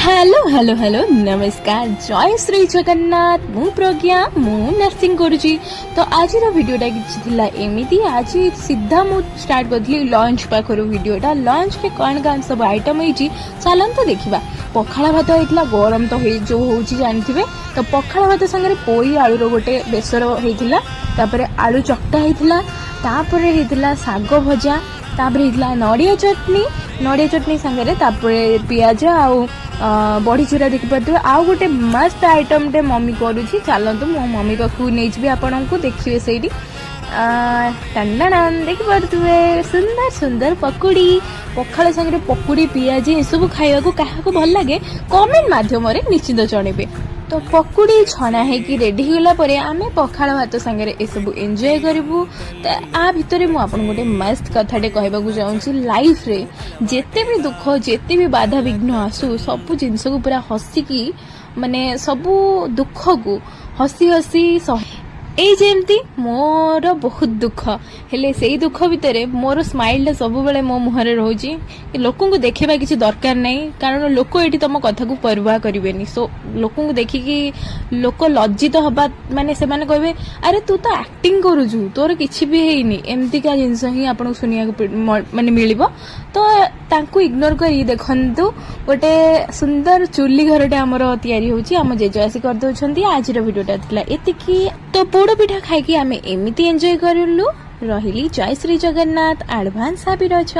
Hello hello hello नमस्कार जय श्री जगन्नाथ मु प्रज्ञा मु नर्सिंग करुची। तो आज वीडियोटा कि एमती आज सीधा मु स्टार्ट करी लंच पाखर वीडियोटा। लंच में कौन कौन सब आइटम होती चलते देखा। पखाड़ भात होता गरम तो जो हूँ जानते। तो पखाड़ भात सागर पोई आलूर गोटे बेसर होता आलू चकटा होता शाग भजा होता नड़िया चटनी सागर पियाज आउ बड़ी चूरा देखिपे आउ गोटे मस्त आइटम टे मम्मी करुँची। चलतु मो मम्मी पाख नहीं आपण को देखिए से देखिपे सुंदर सुंदर पकुड़ी पखाड़ सागर पकुड़ी पियाज ये सब खाइबा क्या भल लगे कमेंट माध्यम निश्चित जनइबे। तो पकुड़ी छणा है रेडी होला परे आमे पखाड़ भात सागर ए सब एंजॉय करिवु। तो आ भितरे मु आपन गोटे मस्त कथाटे कहबाकू चाहूँगी। लाइफ रे जेते भी दुख जेते भी बाधा विघ्न आसू सब जिनस को पूरा हसिकी माने सबू दुख को हसी हसी एमती मोर बहुत दुख हेले से दुख भितर मोर स्माइल सब बेले मो मुहरे रोचे। लोक को देखा किसी दरकार नहीं कारण लोक ये तुम कथा को परवाह करेनि। सो लोक को देखिकी लोक लज्जित हवा माने से माने कहबे अरे तू तो एक्टिंग करुचु तोर किछि भी हेइनी एमतीका जिनस ही आपन सुनिया माने मिलिबो। तो तांकू इग्नोर करी देखंतु गोटे सुंदर चुली घरटे हमर तयारी होची हम जेजवासी कर दउछंती। आज रो वीडियोटा थिला एतिकी। तो पोड़ पिठा खाइकी आमे एमिति एंजॉय करलु। रहिली जय श्री जगन्नाथ एडवांस हैप्पी रछ।